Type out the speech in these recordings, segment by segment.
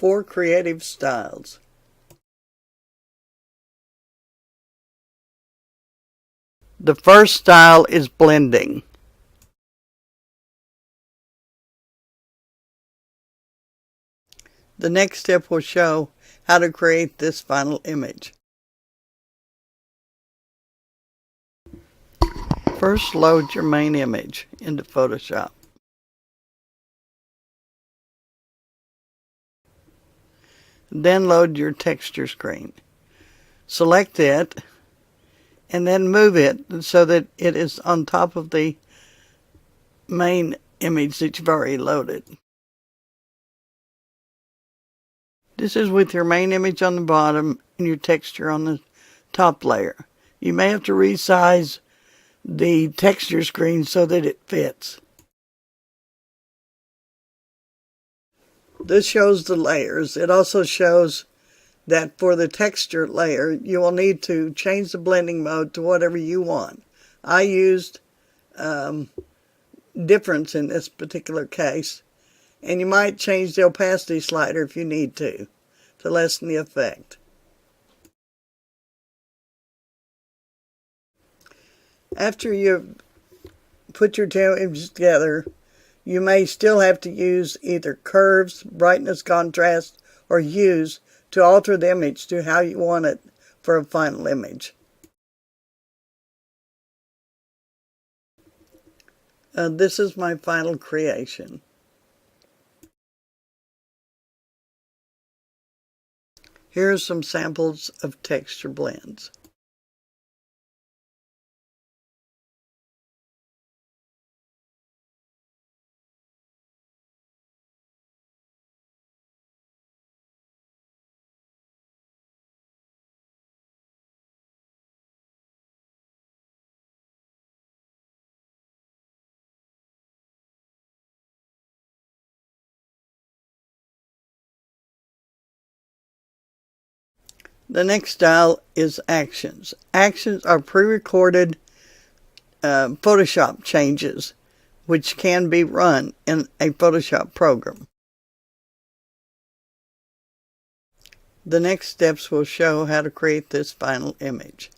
4 creative styles. The first style is blending. The next step will show how to create this final image. First, load your main image into Photoshop. Then load your texture screen. Select it and then move it so that it is on top of the main image that you've already loaded. This is with your main image on the bottom and your texture on the top layer. You may have to resize the texture screen so that it fits. This shows the layers. It also shows that for the texture layer, you will need to change the blending mode to whatever you want. I used difference in this particular case, and you might change the opacity slider if you need to lessen the effect. After you've put your two images together, you may still have to use either curves, brightness, contrast, or hues to alter the image to how you want it for a final image. This is my final creation. Here are some samples of texture blends. The next style is actions. Actions are pre-recorded Photoshop changes which can be run in a Photoshop program. The next steps will show how to create this final image.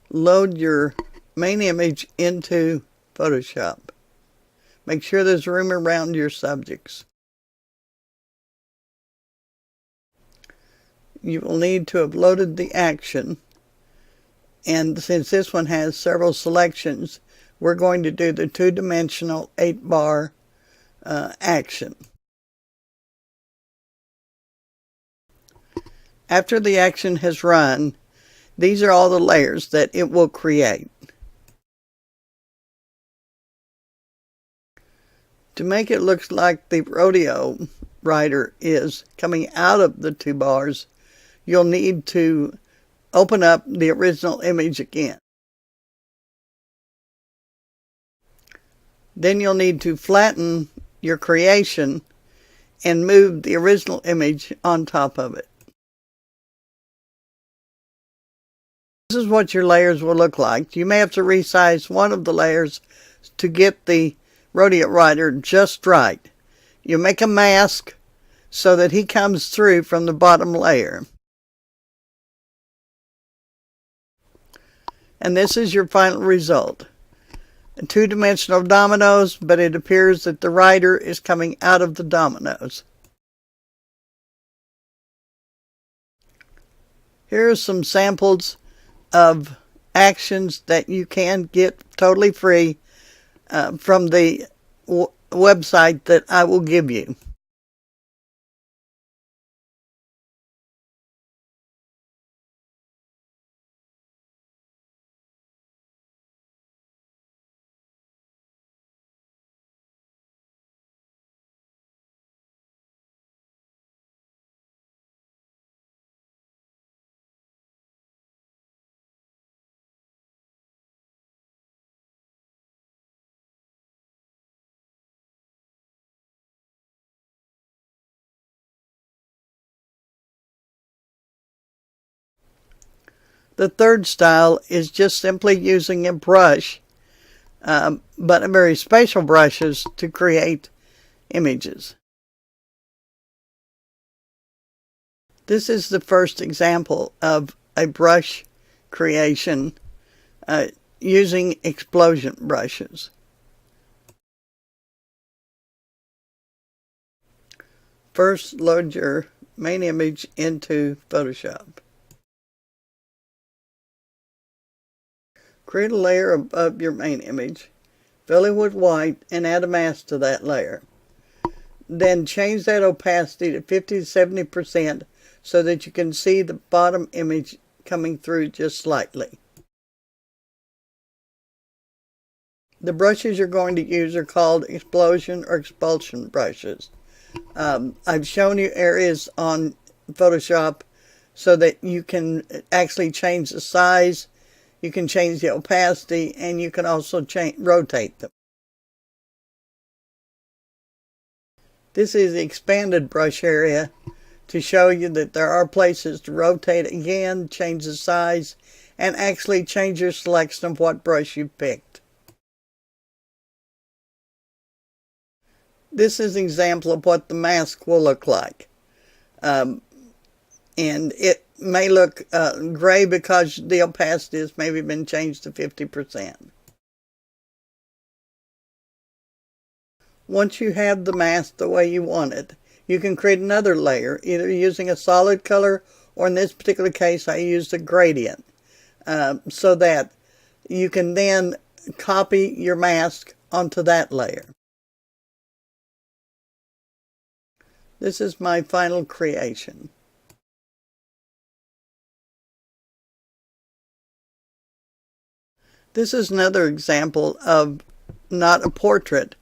Load your main image into Photoshop. Make sure there's room around your subjects. You will need to have loaded the action, and since this one has several selections, we're going to do the 2-dimensional 8-bar action. After the action has run, these are all the layers that it will create. To make it look like the rodeo rider is coming out of the 2 bars, you'll need to open up the original image again. Then you'll need to flatten your creation and move the original image on top of it. This is what your layers will look like. You may have to resize one of the layers to get the rodeo rider just right. You make a mask so that he comes through from the bottom layer. And this is your final result. 2-dimensional dominoes, but it appears that the rider is coming out of the dominoes. Here are some samples of actions that you can get totally free from the website that I will give you. The third style is just simply using a brush but very special brushes to create images. This is the first example of a brush creation using explosion brushes. First, load your main image into Photoshop. Create a layer above your main image, fill it with white, and add a mask to that layer. Then change that opacity to 50 to 70% so that you can see the bottom image coming through just slightly. The brushes you're going to use are called explosion or expulsion brushes. I've shown you areas on Photoshop so that you can actually change the size, you can change the opacity, and you can also rotate them. This is the expanded brush area to show you that there are places to rotate again, change the size, and actually change your selection of what brush you picked. This is an example of what the mask will look like. And it may look gray because the opacity has maybe been changed to 50%. Once you have the mask the way you want it, you can create another layer, either using a solid color, or in this particular case I used a gradient, so that you can then copy your mask onto that layer. This is my final creation. This is another example of not a portrait,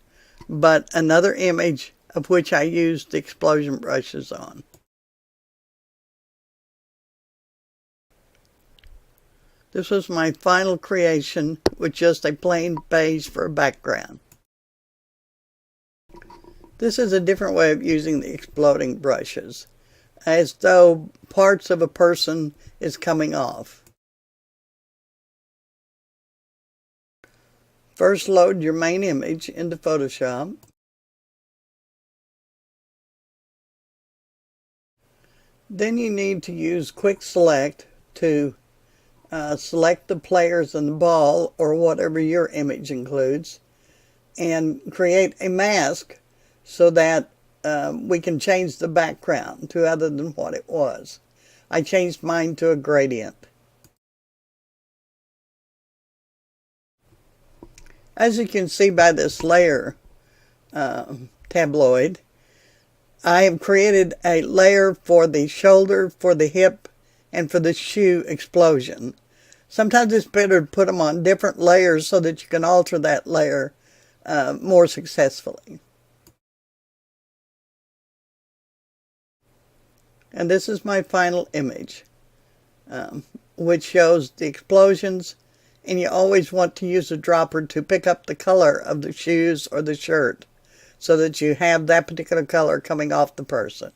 but another image of which I used the explosion brushes on. This was my final creation with just a plain beige for a background. This is a different way of using the exploding brushes, as though parts of a person is coming off. First, load your main image into Photoshop. Then you need to use Quick Select to select the players and the ball, or whatever your image includes, and create a mask so that we can change the background to other than what it was. I changed mine to a gradient. As you can see by this layer tabloid, I have created a layer for the shoulder, for the hip, and for the shoe explosion. Sometimes it's better to put them on different layers so that you can alter that layer more successfully. And this is my final image, which shows the explosions, and you always want to use a dropper to pick up the color of the shoes or the shirt so that you have that particular color coming off the person.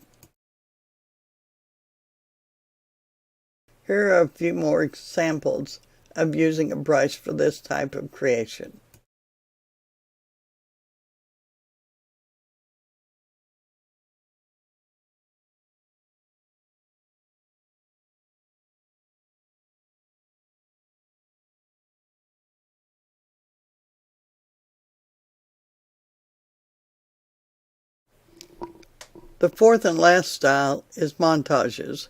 Here are a few more examples of using a brush for this type of creation. The fourth and last style is montages.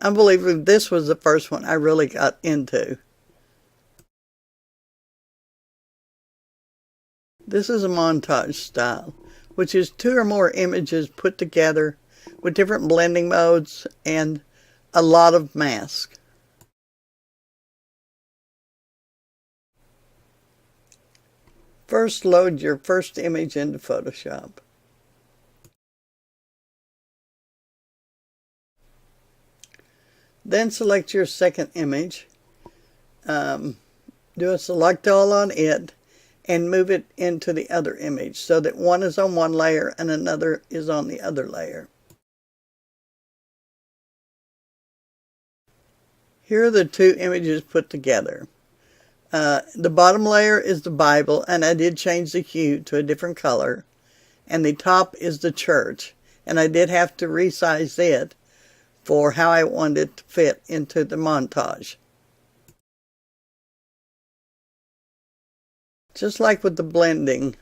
Unbelievably, this was the first one I really got into. This is a montage style, which is 2 or more images put together with different blending modes and a lot of mask. First, load your first image into Photoshop. Then select your second image, do a select all on it, and move it into the other image so that one is on one layer and another is on the other layer. Here are the 2 images put together. The bottom layer is the Bible, and I did change the hue to a different color. And the top is the church, and I did have to resize it for how I wanted it to fit into the montage. Just like with the blending,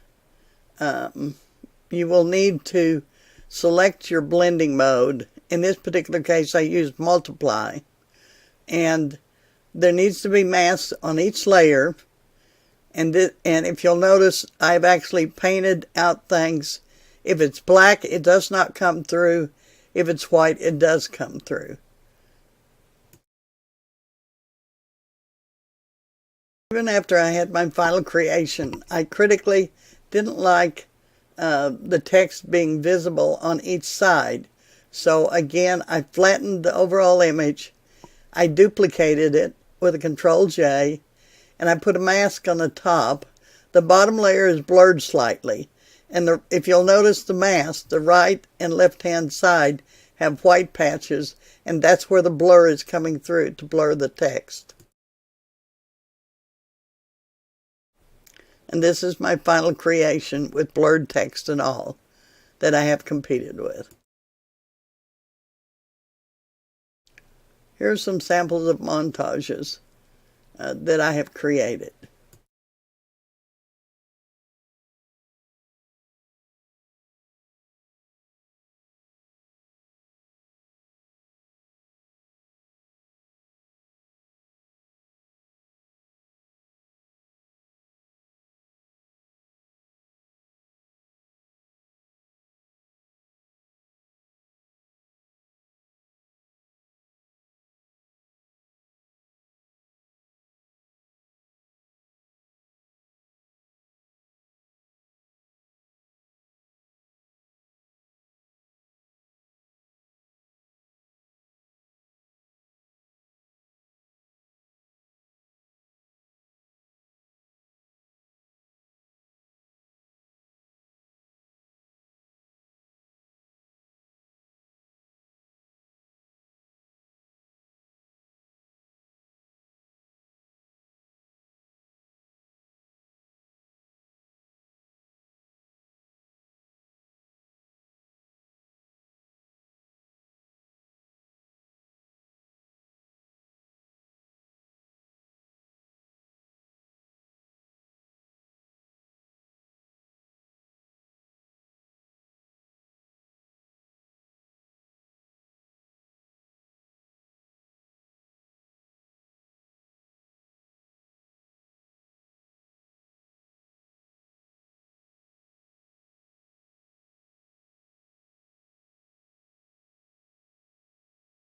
you will need to select your blending mode. In this particular case, I used multiply, and there needs to be masks on each layer. And if you'll notice, I've actually painted out things. If it's black, it does not come through. If it's white, it does come through. Even after I had my final creation, I critically didn't like the text being visible on each side. So again, I flattened the overall image. I duplicated it with a Control-J, and I put a mask on the top. The bottom layer is blurred slightly. And if you'll notice the mask, the right and left-hand side have white patches, and that's where the blur is coming through to blur the text. And this is my final creation with blurred text and all that I have competed with. Here are some samples of montages that I have created.